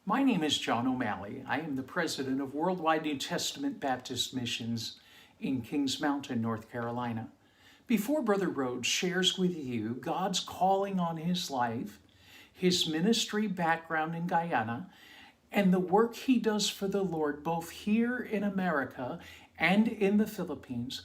My name is John O'Malley. I am the president of Worldwide New Testament Baptist Missions in Kings Mountain, North Carolina. Before Brother Rhodes shares with you God's calling on his life, his ministry background in Guyana, and the work he does for the Lord both here in America and in the Philippines,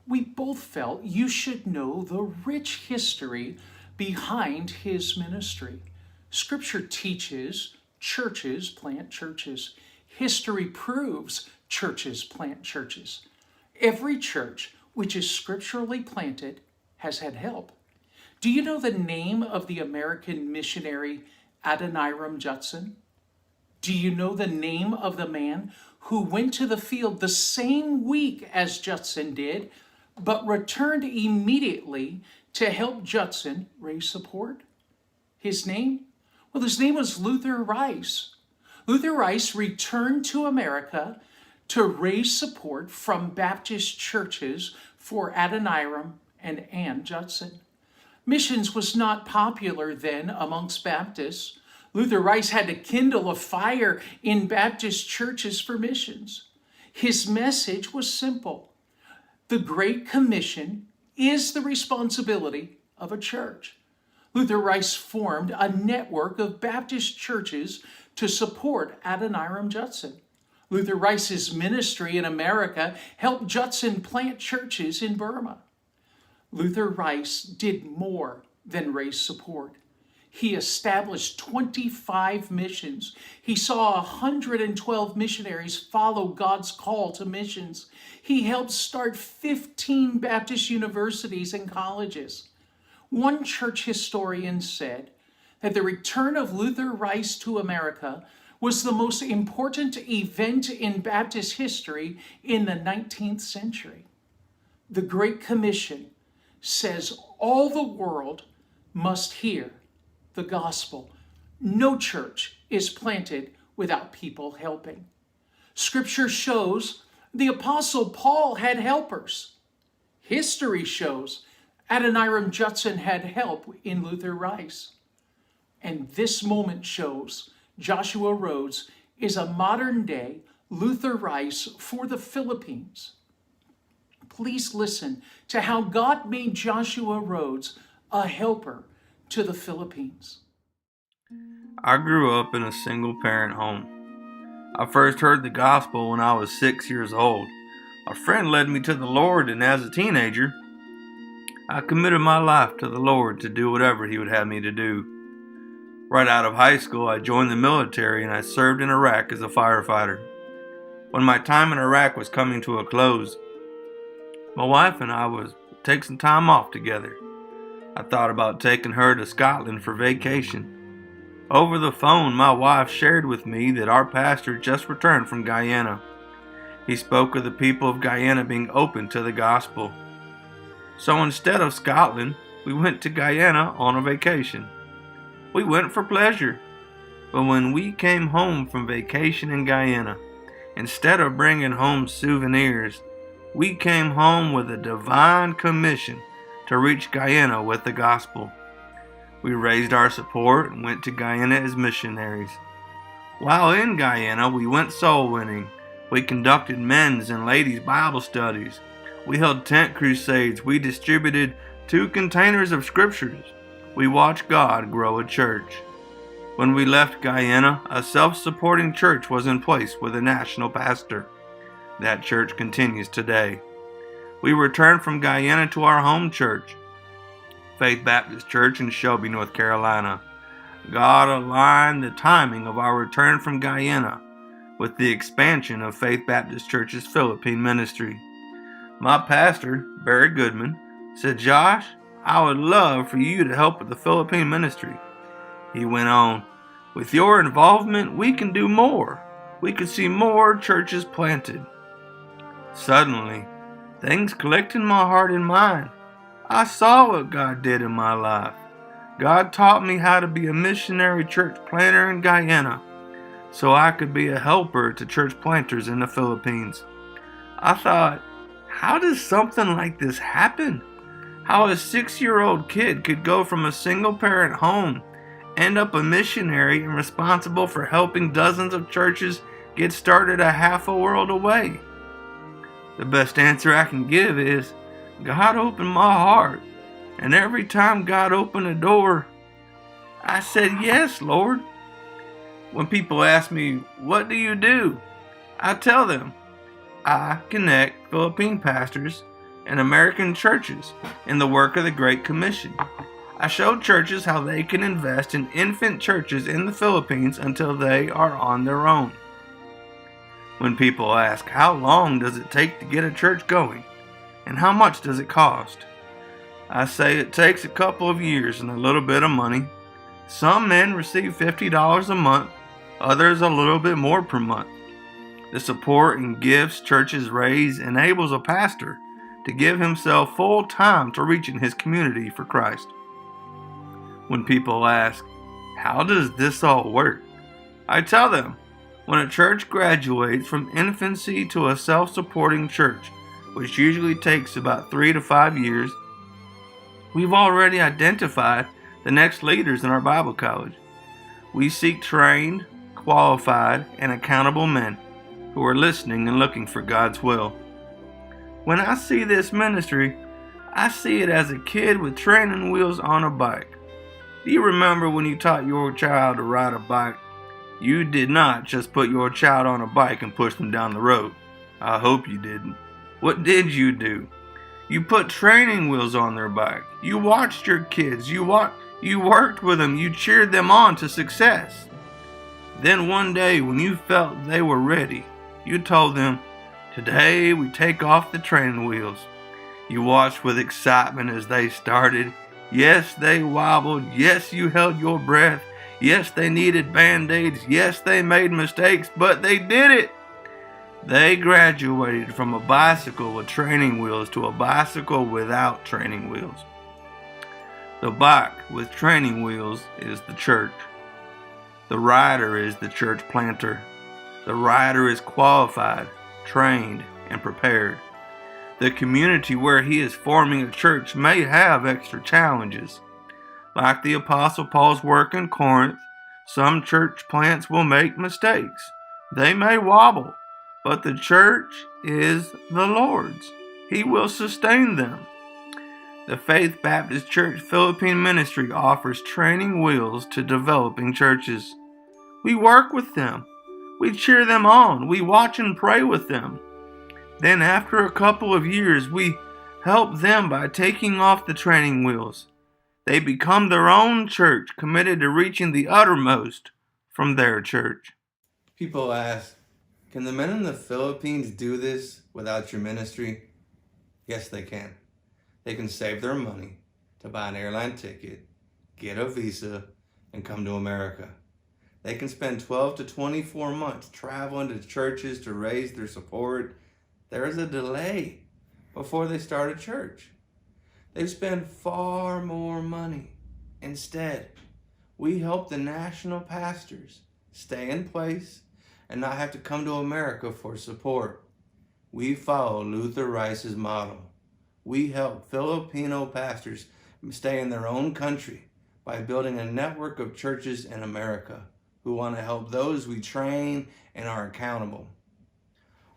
we both felt you should know the rich history behind his ministry. Scripture teaches churches plant churches. History proves churches plant churches. Every church which is scripturally planted has had help. Do you know the name of the American missionary Adoniram Judson? Do you know the name of the man who went to the field the same week as Judson did, but returned immediately to help Judson raise support? His name? Well, his name was Luther Rice. Luther Rice returned to America to raise support from Baptist churches for Adoniram and Ann Judson. Missions was not popular then amongst Baptists. Luther Rice had to kindle a fire in Baptist churches for missions. His message was simple. The Great Commission is the responsibility of a church. Luther Rice formed a network of Baptist churches to support Adoniram Judson. Luther Rice's ministry in America helped Judson plant churches in Burma. Luther Rice did more than raise support. He established 25 missions. He saw 112 missionaries follow God's call to missions. He helped start 15 Baptist universities and colleges. One church historian said that the return of Luther Rice to America was the most important event in Baptist history in the 19th century. The Great Commission says all the world must hear the gospel. No church is planted without people helping. Scripture shows the Apostle Paul had helpers. History shows Adoniram Judson had help in Luther Rice. And this moment shows Joshua Rhodes is a modern-day Luther Rice for the Philippines. Please listen to how God made Joshua Rhodes a helper to the Philippines. I grew up in a single-parent home. I first heard the gospel when I was 6 years old. A friend led me to the Lord, and as a teenager, I committed my life to the Lord to do whatever He would have me to do. Right out of high school, I joined the military and I served in Iraq as a firefighter. When my time in Iraq was coming to a close, my wife and I would take some time off together. I thought about taking her to Scotland for vacation. Over the phone, my wife shared with me that our pastor just returned from Guyana. He spoke of the people of Guyana being open to the gospel. So instead of Scotland, we went to Guyana on a vacation. We went for pleasure. But when we came home from vacation in Guyana, instead of bringing home souvenirs, we came home with a divine commission to reach Guyana with the gospel. We raised our support and went to Guyana as missionaries. While in Guyana, we went soul winning. We conducted men's and ladies' Bible studies. We held tent crusades. We distributed 2 containers of scriptures. We watched God grow a church. When we left Guyana, a self-supporting church was in place with a national pastor. That church continues today. We returned from Guyana to our home church, Faith Baptist Church in Shelby, North Carolina. God aligned the timing of our return from Guyana with the expansion of Faith Baptist Church's Philippine ministry. My pastor, Barry Goodman, said, "Josh, I would love for you to help with the Philippine ministry." He went on, "With your involvement, we can do more. We could see more churches planted." Suddenly, things clicked in my heart and mind. I saw what God did in my life. God taught me how to be a missionary church planter in Guyana, so I could be a helper to church planters in the Philippines. I thought, how does something like this happen? How a 6-year-old kid could go from a single-parent home end up a missionary and responsible for helping dozens of churches get started a half a world away? The best answer I can give is, God opened my heart, and every time God opened a door, I said, yes, Lord. When people ask me, what do you do? I tell them, I connect Philippine pastors and American churches in the work of the Great Commission. I show churches how they can invest in infant churches in the Philippines until they are on their own. When people ask, how long does it take to get a church going? And how much does it cost? I say it takes a couple of years and a little bit of money. Some men receive $50 a month, others a little bit more per month. The support and gifts churches raise enables a pastor to give himself full time to reaching his community for Christ. When people ask, how does this all work? I tell them, when a church graduates from infancy to a self-supporting church, which usually takes about 3 to 5 years, we've already identified the next leaders in our Bible college. We seek trained, qualified, and accountable men who are listening and looking for God's will. When I see this ministry, I see it as a kid with training wheels on a bike. Do you remember when you taught your child to ride a bike? You did not just put your child on a bike and push them down the road. I hope you didn't. What did you do? You put training wheels on their bike. You watched your kids. You worked with them. You cheered them on to success. Then one day when you felt they were ready, you told them, today we take off the training wheels. You watched with excitement as they started. Yes, they wobbled. Yes, you held your breath. Yes, they needed band-aids. Yes, they made mistakes, but they did it. They graduated from a bicycle with training wheels to a bicycle without training wheels. The bike with training wheels is the church. The rider is the church planter. The rider is qualified, trained, and prepared. The community where he is forming a church may have extra challenges. Like the Apostle Paul's work in Corinth, some church plants will make mistakes. They may wobble, but the church is the Lord's. He will sustain them. The Faith Baptist Church Philippine Ministry offers training wheels to developing churches. We work with them. We cheer them on. We watch and pray with them. Then after a couple of years, we help them by taking off the training wheels. They become their own church, committed to reaching the uttermost from their church. People ask, can the men in the Philippines do this without your ministry? Yes, they can. They can save their money to buy an airline ticket, get a visa, and come to America. They can spend 12 to 24 months traveling to churches to raise their support. There is a delay before they start a church. They spend far more money. Instead, we help the national pastors stay in place and not have to come to America for support. We follow Luther Rice's model. We help Filipino pastors stay in their own country by building a network of churches in America who want to help those we train and are accountable.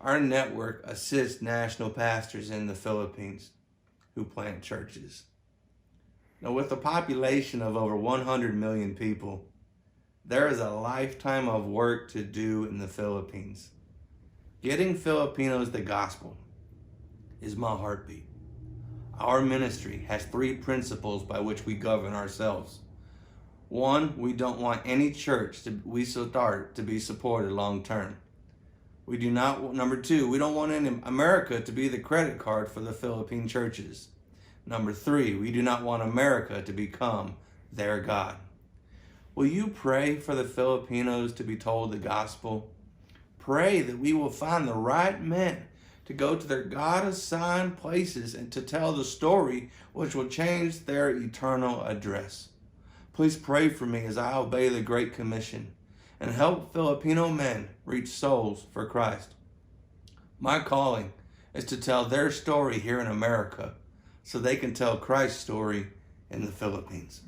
Our network assists national pastors in the Philippines who plant churches. Now, with a population of over 100 million people, there is a lifetime of work to do in the Philippines. Getting Filipinos the gospel is my heartbeat. Our ministry has 3 principles by which we govern ourselves. 1, we don't want any church we start to be supported long term. Number 2, we don't want America to be the credit card for the Philippine churches. Number 3, we do not want America to become their God. Will you pray for the Filipinos to be told the gospel? Pray that we will find the right men to go to their God-assigned places and to tell the story which will change their eternal address. Please pray for me as I obey the Great Commission and help Filipino men reach souls for Christ. My calling is to tell their story here in America so they can tell Christ's story in the Philippines.